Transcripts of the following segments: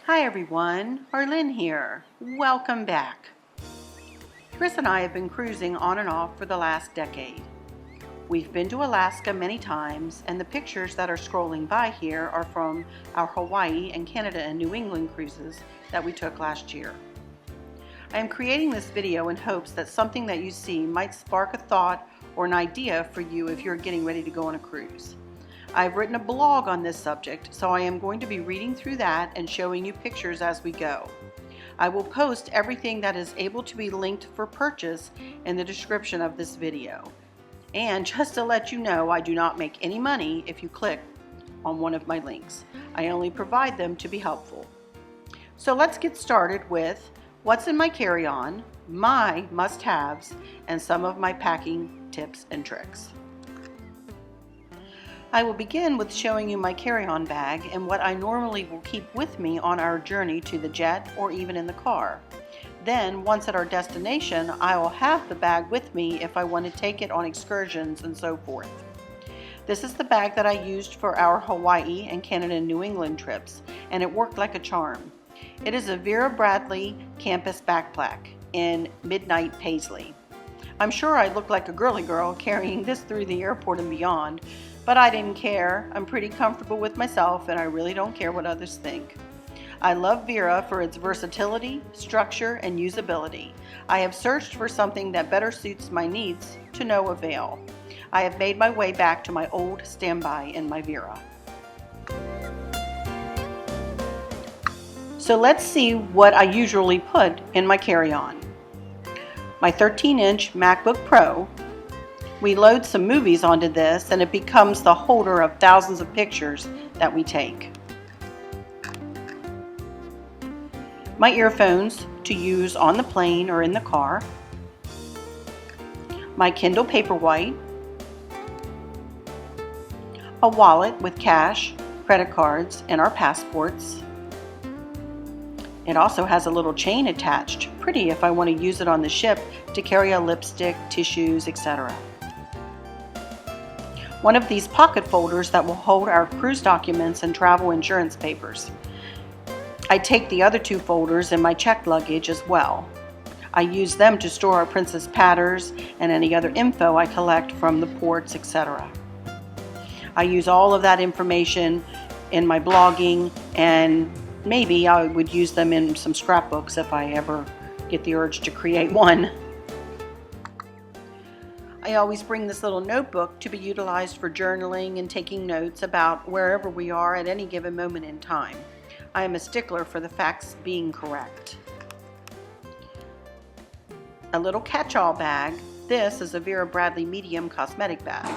Hi everyone, Arlene here. Welcome back. Chris and I have been cruising on and off for the last decade. We've been to Alaska many times, and the pictures that are scrolling by here are from our Hawaii and Canada and New England cruises that we took last year. I am creating this video in hopes that something that you see might spark a thought or an idea for you if you're getting ready to go on a cruise. I've written a blog on this subject, so I am going to be reading through that and showing you pictures as we go. I will post everything that is able to be linked for purchase in the description of this video. And just to let you know, I do not make any money if you click on one of my links. I only provide them to be helpful. So let's get started with what's in my carry-on, my must-haves, and some of my packing tips and tricks. I will begin with showing you my carry-on bag and what I normally will keep with me on our journey to the jet or even in the car. Then, once at our destination, I will have the bag with me if I want to take it on excursions and so forth. This is the bag that I used for our Hawaii and Canada and New England trips, and it worked like a charm. It is a Vera Bradley campus backpack in Midnight Paisley. I'm sure I look like a girly girl carrying this through the airport and beyond, but I didn't care. I'm pretty comfortable with myself, and I really don't care what others think. I love Vera for its versatility, structure, and usability. I have searched for something that better suits my needs to no avail. I have made my way back to my old standby in my Vera. So let's see what I usually put in my carry-on. My 13-inch MacBook Pro. We load some movies onto this and it becomes the holder of thousands of pictures that we take. My earphones to use on the plane or in the car. My Kindle Paperwhite. A wallet with cash, credit cards, and our passports. It also has a little chain attached, pretty if I want to use it on the ship to carry a lipstick, tissues, etc. One of these pocket folders that will hold our cruise documents and travel insurance papers. I take the other two folders in my checked luggage as well. I use them to store our princess patterns and any other info I collect from the ports, etc. I use all of that information in my blogging, and maybe I would use them in some scrapbooks if I ever get the urge to create one. I always bring this little notebook to be utilized for journaling and taking notes about wherever we are at any given moment in time. I am a stickler for the facts being correct. A little catch-all bag. This is a Vera Bradley medium cosmetic bag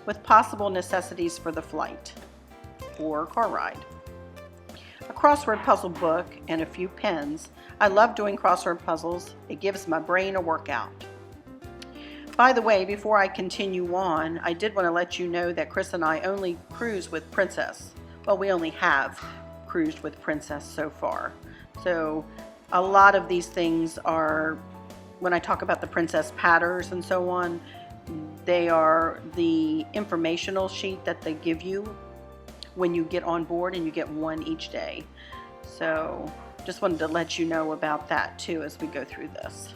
with possible necessities for the flight or car ride. A crossword puzzle book and a few pens. I love doing crossword puzzles. It gives my brain a workout. By the way, before I continue on, I did want to let you know that Chris and I only cruise with Princess. Well, we only have cruised with Princess so far. So a lot of these things are, when I talk about the Princess patterns and so on, they are the informational sheet that they give you when you get on board, and you get one each day. So just wanted to let you know about that too as we go through this.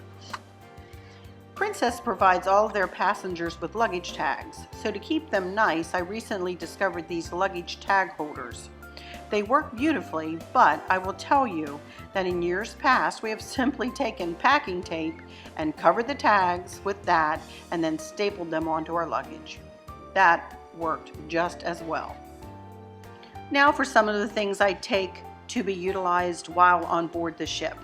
Princess provides all of their passengers with luggage tags, so to keep them nice, I recently discovered these luggage tag holders. They work beautifully, but I will tell you that in years past we have simply taken packing tape and covered the tags with that and then stapled them onto our luggage. That worked just as well. Now for some of the things I take to be utilized while on board the ship.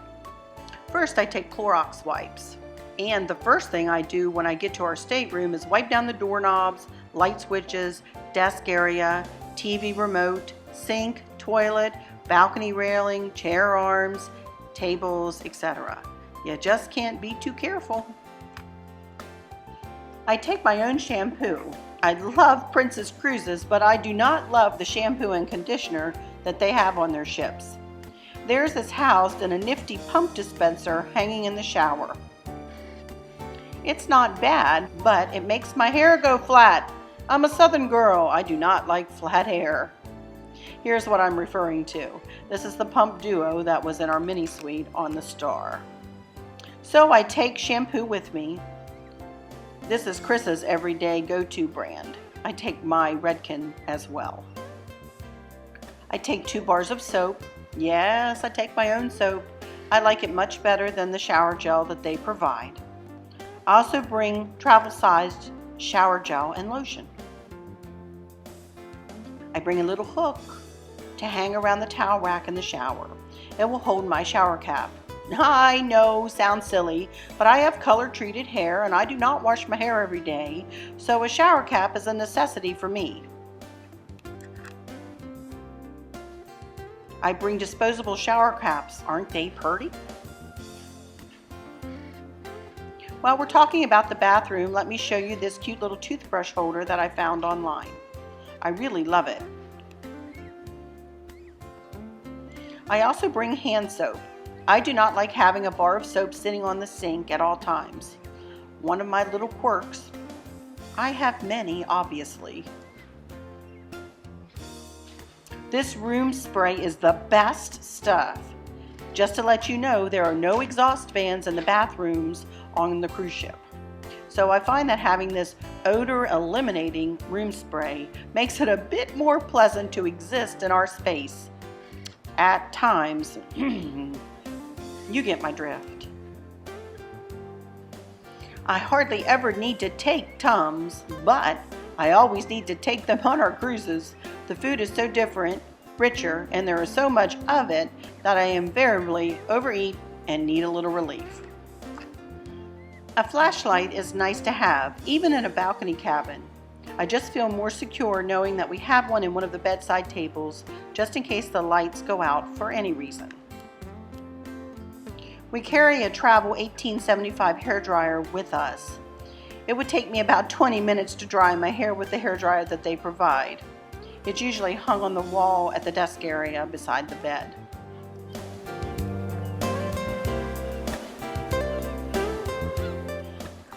First, I take Clorox wipes. And the first thing I do when I get to our stateroom is wipe down the doorknobs, light switches, desk area, TV remote, sink, toilet, balcony railing, chair arms, tables, etc. You just can't be too careful. I take my own shampoo. I love Princess Cruises, but I do not love the shampoo and conditioner that they have on their ships. Theirs is housed in a nifty pump dispenser hanging in the shower. It's not bad, but it makes my hair go flat. I'm a southern girl. I do not like flat hair. Here's what I'm referring to. This is the pump duo that was in our mini suite on the Star. So I take shampoo with me. This is Chris's everyday go-to brand. I take my Redken as well. I take 2 bars of soap. Yes, I take my own soap. I like it much better than the shower gel that they provide. I also bring travel-sized shower gel and lotion. I bring a little hook to hang around the towel rack in the shower. It will hold my shower cap. I know, sounds silly, but I have color-treated hair and I do not wash my hair every day, so a shower cap is a necessity for me. I bring disposable shower caps. Aren't they pretty? While we're talking about the bathroom, let me show you this cute little toothbrush holder that I found online. I really love it. I also bring hand soap. I do not like having a bar of soap sitting on the sink at all times. One of my little quirks. I have many, obviously. This room spray is the best stuff. Just to let you know, there are no exhaust fans in the bathrooms on the cruise ship. So I find that having this odor eliminating room spray makes it a bit more pleasant to exist in our space. At times, you get my drift. I hardly ever need to take Tums, but I always need to take them on our cruises. The food is so different, richer, and there is so much of it that I invariably overeat and need a little relief. A flashlight is nice to have, even in a balcony cabin. I just feel more secure knowing that we have one in one of the bedside tables, just in case the lights go out for any reason. We carry a travel 1875 hairdryer with us. It would take me about 20 minutes to dry my hair with the hairdryer that they provide. It's usually hung on the wall at the desk area beside the bed.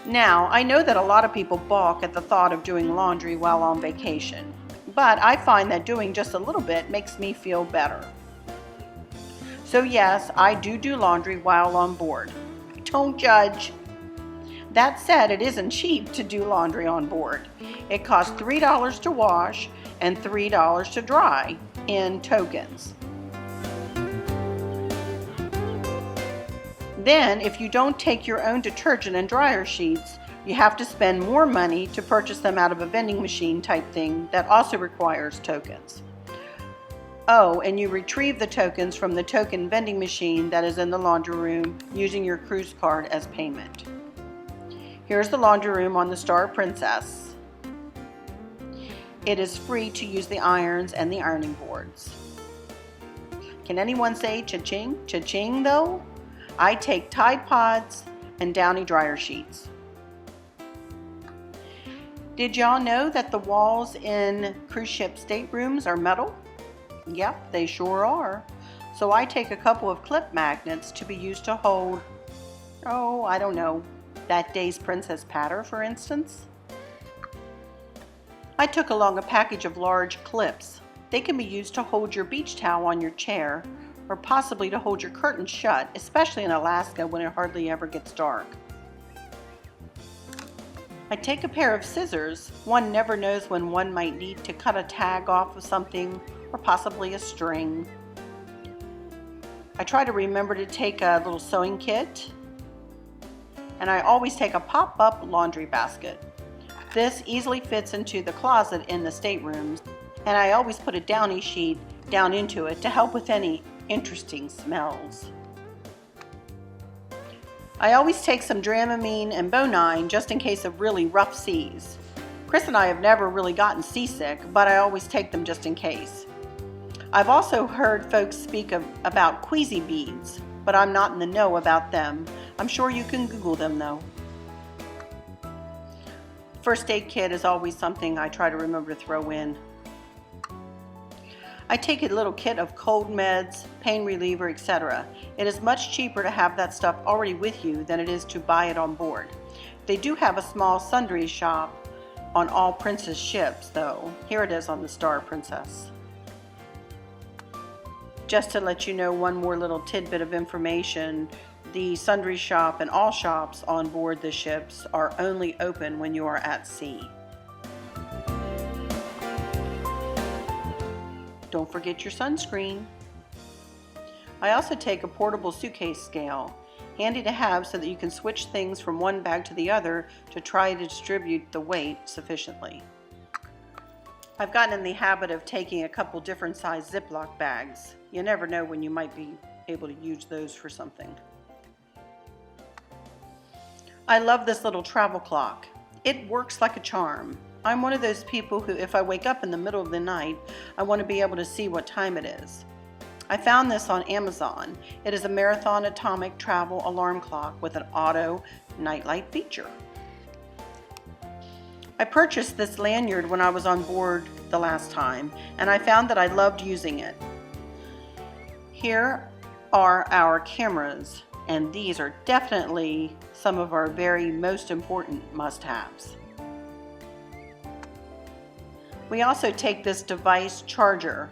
Now, I know that a lot of people balk at the thought of doing laundry while on vacation, but I find that doing just a little bit makes me feel better. So yes, I do laundry while on board. Don't judge. That said, it isn't cheap to do laundry on board. It costs $3 to wash and $3 to dry in tokens. Then, if you don't take your own detergent and dryer sheets, you have to spend more money to purchase them out of a vending machine type thing that also requires tokens. Oh, and you retrieve the tokens from the token vending machine that is in the laundry room using your cruise card as payment. Here's the laundry room on the Star Princess. It is free to use the irons and the ironing boards. Can anyone say cha-ching? Cha-ching though? I take Tide Pods and Downy dryer sheets. Did y'all know that the walls in cruise ship staterooms are metal? Yep, they sure are. So I take a couple of clip magnets to be used to hold, I don't know, that day's princess patter, for instance. I took along a package of large clips. They can be used to hold your beach towel on your chair, or possibly to hold your curtains shut, especially in Alaska when it hardly ever gets dark. I take a pair of scissors. One never knows when one might need to cut a tag off of something, or possibly a string. I try to remember to take a little sewing kit, and I always take a pop-up laundry basket. This easily fits into the closet in the staterooms, and I always put a Downy sheet down into it to help with any interesting smells. I always take some Dramamine and Bonine just in case of really rough seas. Chris and I have never really gotten seasick, but I always take them just in case. I've also heard folks speak about queasy beads, but I'm not in the know about them. I'm sure you can Google them though. First aid kit is always something I try to remember to throw in. I take a little kit of cold meds, pain reliever, etc. It is much cheaper to have that stuff already with you than it is to buy it on board. They do have a small sundry shop on all Princess ships though. Here it is on the Star Princess. Just to let you know one more little tidbit of information, the sundry shop and all shops on board the ships are only open when you are at sea. Don't forget your sunscreen. I also take a portable suitcase scale, handy to have so that you can switch things from one bag to the other to try to distribute the weight sufficiently. I've gotten in the habit of taking a couple different size Ziploc bags. You never know when you might be able to use those for something. I love this little travel clock. It works like a charm. I'm one of those people who, if I wake up in the middle of the night, I want to be able to see what time it is. I found this on Amazon. It is a Marathon Atomic travel alarm clock with an auto nightlight feature. I purchased this lanyard when I was on board the last time, and I found that I loved using it. Here are our cameras, and these are definitely some of our very most important must-haves. We also take this device charger.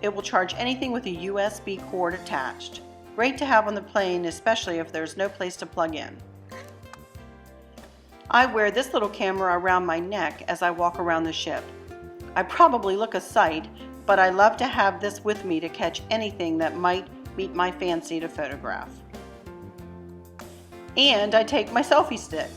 It will charge anything with a USB cord attached. Great to have on the plane, especially if there's no place to plug in. I wear this little camera around my neck as I walk around the ship. I probably look a sight, but I love to have this with me to catch anything that might meet my fancy to photograph. And I take my selfie stick.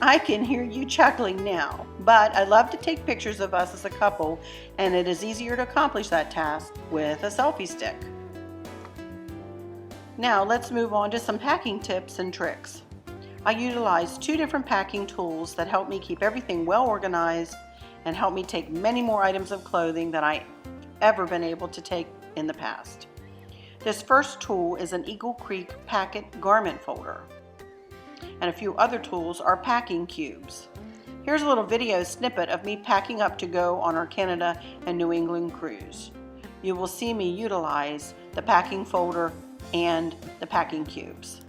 I can hear you chuckling now, but I love to take pictures of us as a couple, and it is easier to accomplish that task with a selfie stick. Now let's move on to some packing tips and tricks. I utilize 2 different packing tools that help me keep everything well organized and help me take many more items of clothing than I've ever been able to take in the past. This first tool is an Eagle Creek Packet Garment Folder, and a few other tools are packing cubes. Here's a little video snippet of me packing up to go on our Canada and New England cruise. You will see me utilize the packing folder and the packing cubes.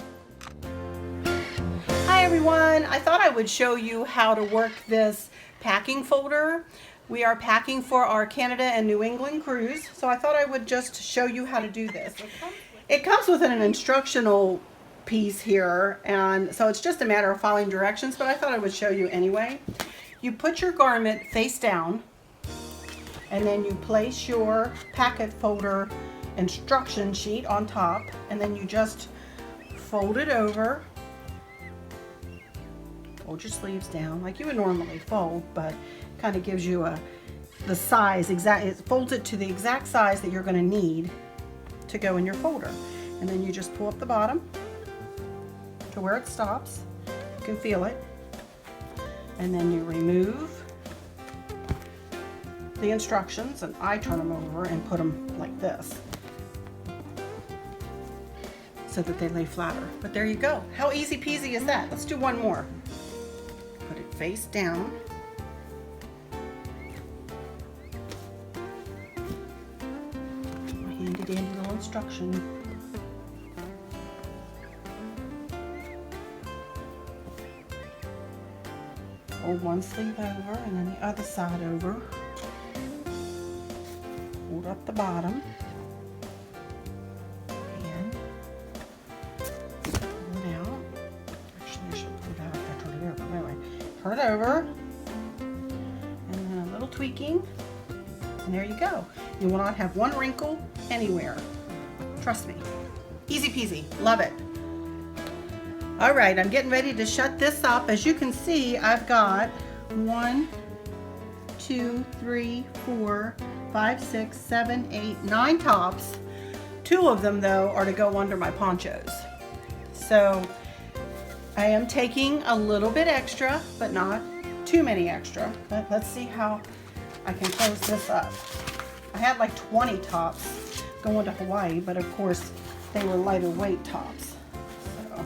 Hi everyone, I thought I would show you how to work this packing folder. We are packing for our Canada and New England cruise, so I thought I would just show you how to do this. It comes with an instructional piece here, and so it's just a matter of following directions, but I thought I would show you anyway. You put your garment face down, and then you place your packet folder instruction sheet on top, and then you just fold it over. Fold your sleeves down like you would normally fold, but kind of gives you the size exact. It folds it to the exact size that you're going to need to go in your folder, and then you just pull up the bottom to where it stops. You can feel it, and then you remove the instructions, and I turn them over and put them like this so that they lay flatter. But there you go. How easy peasy is that? Let's do one more. Put it face down. My handy dandy little instruction. Fold one sleeve over and then the other side over. Hold up the bottom. And pull it out. Actually, I should pull it out after I turn it over. But anyway, turn it over. And then a little tweaking. And there you go. You will not have one wrinkle anywhere. Trust me. Easy peasy. Love it. All right, I'm getting ready to shut this up. As you can see, I've got 1, 2, 3, 4, 5, 6, 7, 8, 9 tops. 2 of them, though, are to go under my ponchos. So I am taking a little bit extra, but not too many extra. But let's see how I can close this up. I had like 20 tops going to Hawaii, but of course they were lighter weight tops. So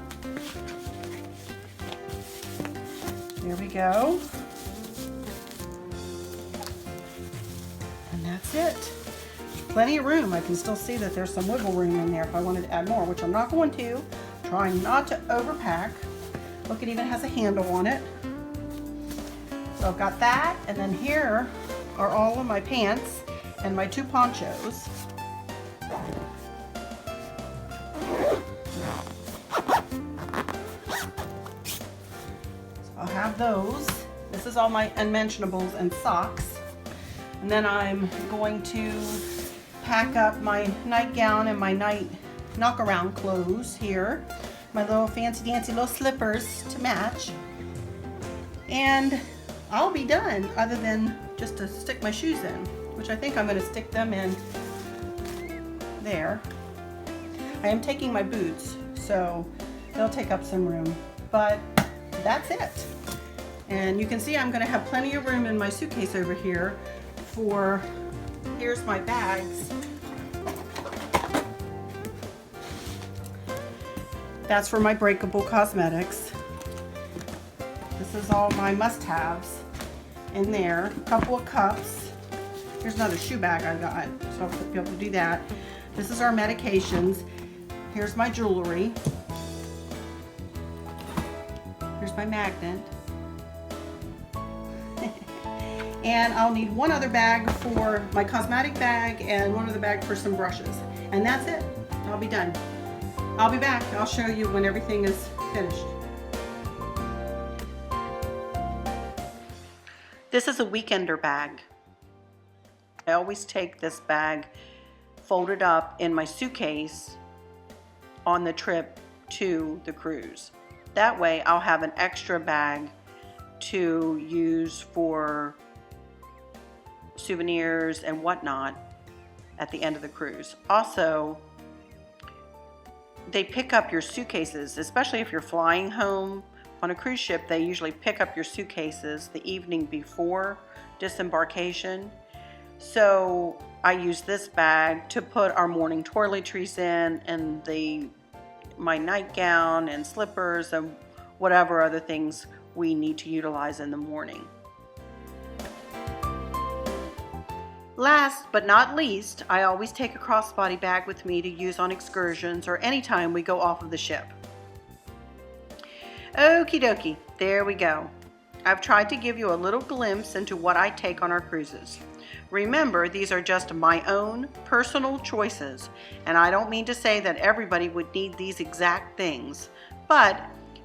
there we go. And that's it. Plenty of room. I can still see that there's some wiggle room in there if I wanted to add more, which I'm not going to. Trying not to overpack. Look, it even has a handle on it. So I've got that, and then here are all of my pants and my 2 ponchos. have those. This is all my unmentionables and socks. And then I'm going to pack up my nightgown and my night knock-around clothes here. My little fancy-dancy little slippers to match. And I'll be done, other than just to stick my shoes in, which I think I'm going to stick them in there. I am taking my boots, so they'll take up some room, but that's it. And you can see I'm going to have plenty of room in my suitcase over here for, here's my bags. That's for my breakable cosmetics. This is all my must-haves in there. A couple of cups. Here's another shoe bag I got, so I'll be able to do that. This is our medications. Here's my jewelry. Here's my magnet. And I'll need one other bag for my cosmetic bag and one other bag for some brushes. And that's it. I'll be done. I'll be back. I'll show you when everything is finished. This is a weekender bag. I always take this bag folded up in my suitcase on the trip to the cruise. That way I'll have an extra bag to use for souvenirs and whatnot at the end of the cruise. Also, they pick up your suitcases, especially if you're flying home on a cruise ship. They usually pick up your suitcases the evening before disembarkation. So I use this bag to put our morning toiletries in, and my nightgown and slippers and whatever other things we need to utilize in the morning. Last but not least, I always take a crossbody bag with me to use on excursions or anytime we go off of the ship. Okie dokie, there we go. I've tried to give you a little glimpse into what I take on our cruises. Remember, these are just my own personal choices, and I don't mean to say that everybody would need these exact things, but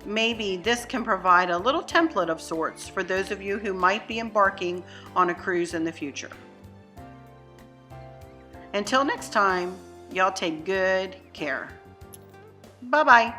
maybe this can provide a little template of sorts for those of you who might be embarking on a cruise in the future. Until next time, y'all take good care. Bye-bye.